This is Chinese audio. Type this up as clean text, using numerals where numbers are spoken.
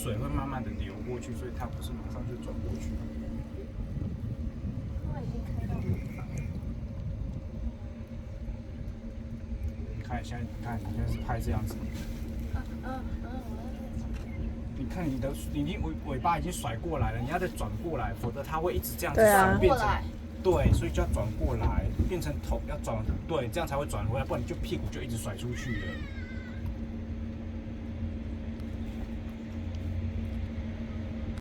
水会慢慢的流过去，所以它不是马上就转过去。它已经开到你看现在是拍这样子。你看你的尾巴已经甩过来了，你要再转过来，否则它会一直这样子甩变成。对，所以就要转过来，变成头要转对，这样才会转回来，不然你就屁股就一直甩出去了。